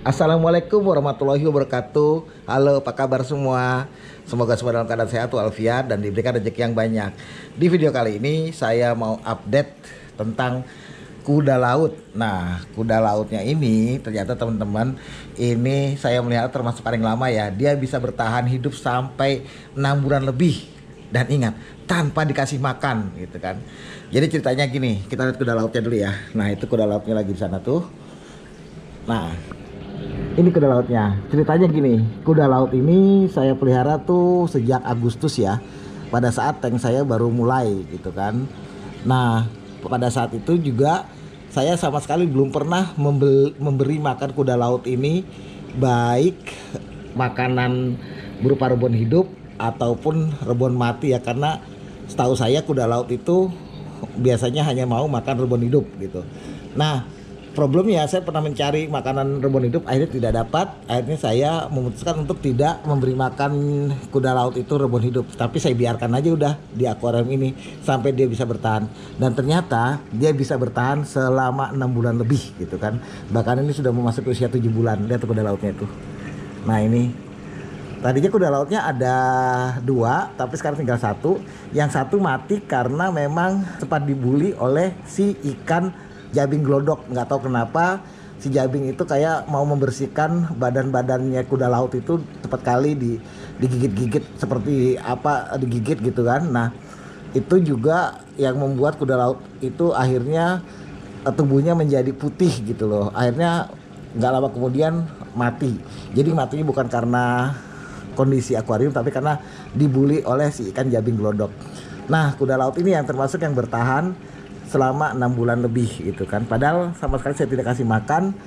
Assalamualaikum warahmatullahi wabarakatuh. Halo, apa kabar semua? Semoga semua dalam keadaan sehat walafiat dan diberikan rezeki yang banyak. Di video kali ini saya mau update tentang kuda laut. Nah, kuda lautnya ini ternyata teman-teman, ini saya melihat termasuk paling lama ya. Dia bisa bertahan hidup sampai 6 bulan lebih. Dan ingat, tanpa dikasih makan gitu kan. Jadi ceritanya gini, kita lihat kuda lautnya dulu ya. Nah, itu kuda lautnya lagi di sana tuh. Nah, ini kuda lautnya. Ceritanya gini, kuda laut ini saya pelihara tuh sejak Agustus ya. Pada saat tank saya baru mulai gitu kan. Nah, pada saat itu juga saya sama sekali belum pernah memberi makan kuda laut ini baik makanan berupa rebon hidup ataupun rebon mati ya, karena setahu saya kuda laut itu biasanya hanya mau makan rebon hidup gitu. Nah, problemnya saya pernah mencari makanan rebon hidup, akhirnya tidak dapat. Akhirnya saya memutuskan untuk tidak memberi makan kuda laut itu rebon hidup, tapi saya biarkan aja udah di akuarium ini sampai dia bisa bertahan. Dan ternyata dia bisa bertahan selama 6 bulan lebih gitu kan. Bahkan ini sudah memasuki usia 7 bulan. Lihat kuda lautnya itu. Nah, ini tadinya kuda lautnya ada 2, tapi sekarang tinggal 1. Yang satu mati karena memang sempat dibully oleh si ikan jabing glodok. Nggak tahu kenapa si jabing itu kayak mau membersihkan badan-badannya kuda laut itu, cepat kali digigit-gigit seperti apa, digigit gitu kan. Nah, itu juga yang membuat kuda laut itu akhirnya tubuhnya menjadi putih gitu loh. Akhirnya nggak lama kemudian mati. Jadi matinya bukan karena kondisi akuarium, tapi karena dibully oleh si ikan jabing glodok. Nah, kuda laut ini yang termasuk yang bertahan selama 6 bulan lebih gitu kan. Padahal sama sekali saya tidak kasih makan,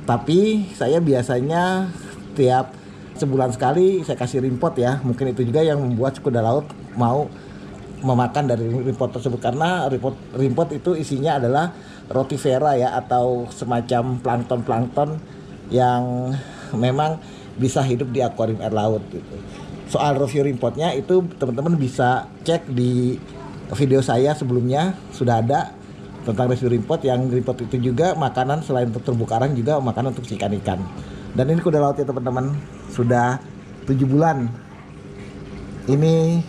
tapi saya biasanya tiap sebulan sekali saya kasih rimpot ya. Mungkin itu juga yang membuat kuda laut mau memakan dari rimpot tersebut, karena rimpot itu isinya adalah rotifera ya, atau semacam plankton-plankton yang memang bisa hidup di akuarium air laut gitu. Soal review rimpotnya itu teman-teman bisa cek di video saya sebelumnya, sudah ada tentang review rimpot. Yang rimpot itu juga makanan selain untuk terumbu karang, juga makanan untuk ikan-ikan. Dan ini kuda laut ya teman-teman, sudah 7 bulan ini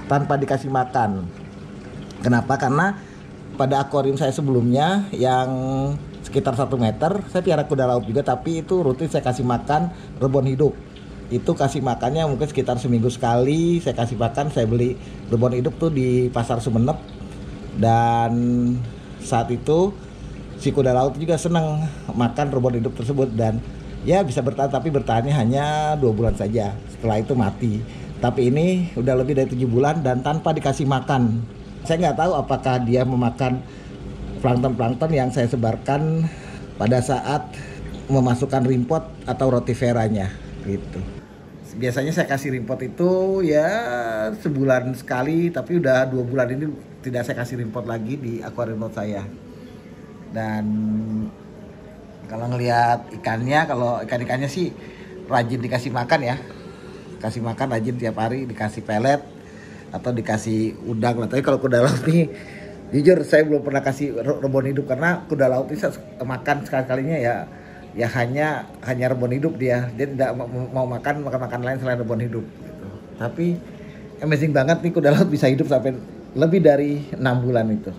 tanpa dikasih makan. Kenapa? Karena pada akuarium saya sebelumnya yang sekitar 1 meter saya piara kuda laut juga, tapi itu rutin saya kasih makan rebon hidup. Itu kasih makannya mungkin sekitar seminggu sekali saya kasih makan. Saya beli rebon hidup tuh di pasar Sumenep, dan saat itu si kuda laut juga senang makan rebon hidup tersebut, dan ya bisa bertahan, tapi bertahannya hanya 2 bulan saja, setelah itu mati. Tapi ini udah lebih dari 7 bulan dan tanpa dikasih makan. Saya nggak tahu apakah dia memakan plankton-plankton yang saya sebarkan pada saat memasukkan rimpot atau rotiferanya gitu. Biasanya saya kasih rimpot itu ya sebulan sekali, tapi udah 2 bulan ini tidak saya kasih rimpot lagi di akuarium laut saya. Dan kalau ngelihat ikannya, kalau ikan-ikannya sih rajin dikasih makan ya. Kasih makan rajin tiap hari, dikasih pelet atau dikasih udang lah. Tapi kalau kuda laut nih, jujur saya belum pernah kasih rebon hidup, karena kuda laut ini makan sekali-kalinya ya hanya rebon hidup. Dia tidak mau makan lain selain rebon hidup gitu. Tapi amazing banget nih, kuda laut bisa hidup sampai lebih dari 6 bulan itu.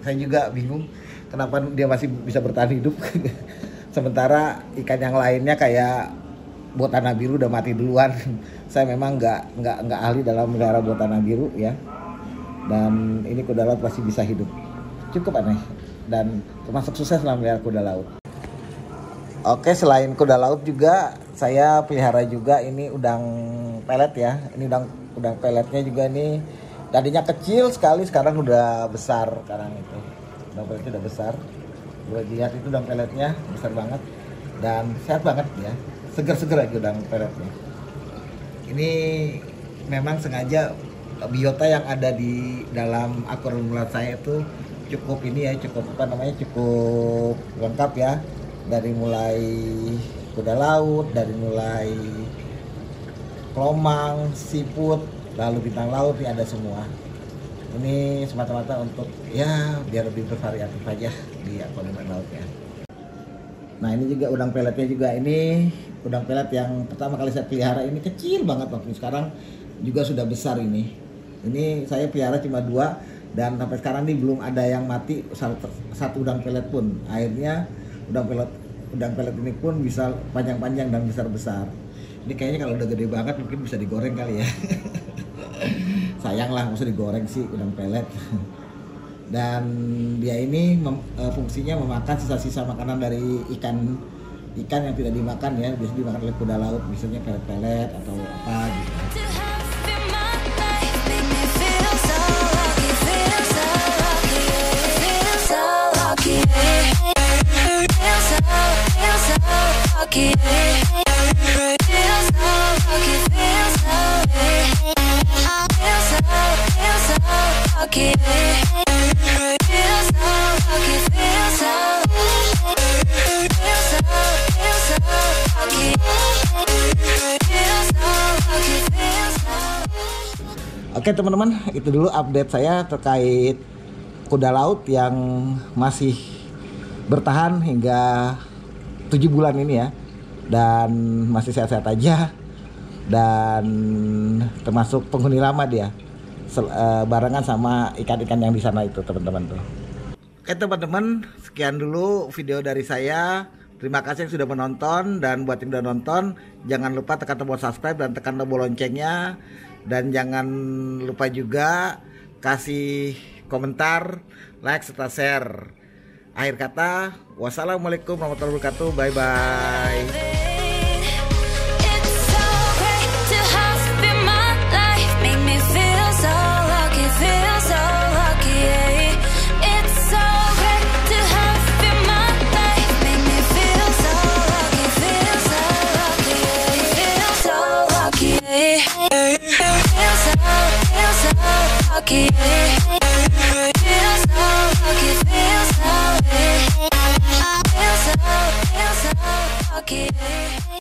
Saya juga bingung kenapa dia masih bisa bertahan hidup. Sementara ikan yang lainnya kayak botana biru udah mati duluan. Saya memang nggak ahli dalam melihara botana biru ya. Dan ini kuda laut pasti bisa hidup. Cukup aneh dan termasuk sukses dalam melihara kuda laut. Oke, selain kuda laut juga saya pelihara juga ini udang pelet ya. Ini udang peletnya juga ini tadinya kecil sekali, sekarang udah besar. Sekarang itu udang peletnya udah besar. Gue lihat itu udang peletnya besar banget dan sehat banget ya. Seger-seger aja udang peletnya. Ini memang sengaja biota yang ada di dalam akuarium laut saya itu cukup ini ya, cukup lengkap ya. Dari mulai kuda laut, dari mulai kelomang, siput, lalu bintang laut, ini ada semua. Ini semata-mata untuk ya biar lebih bervariatif aja di akuarium lautnya. Nah ini juga udang peletnya juga, ini udang pelet yang pertama kali saya pelihara, ini kecil banget waktu, sekarang juga sudah besar ini. Ini saya pelihara cuma 2 dan sampai sekarang ini belum ada yang mati satu udang pelet pun. Akhirnya udang pelet ini pun bisa panjang-panjang dan besar-besar. Ini kayaknya kalau udah gede banget mungkin bisa digoreng kali ya. Sayang lah, masa digoreng sih udang pelet. Dan dia ini fungsinya memakan sisa-sisa makanan dari ikan yang tidak dimakan ya, biasanya dimakan oleh kuda laut, misalnya pelet-pelet atau apa gitu. Oke teman-teman, itu dulu update saya terkait kuda laut yang masih bertahan hingga 7 bulan ini ya, dan masih sehat-sehat aja, dan termasuk penghuni lama dia, barengan sama ikan-ikan yang di sana itu teman-teman tuh. Oke teman-teman, sekian dulu video dari saya. Terima kasih yang sudah menonton, dan buat yang udah nonton jangan lupa tekan tombol subscribe dan tekan tombol loncengnya, dan jangan lupa juga kasih komentar, like serta share. Akhir kata, wassalamualaikum warahmatullahi wabarakatuh. Bye bye. Feel so lucky.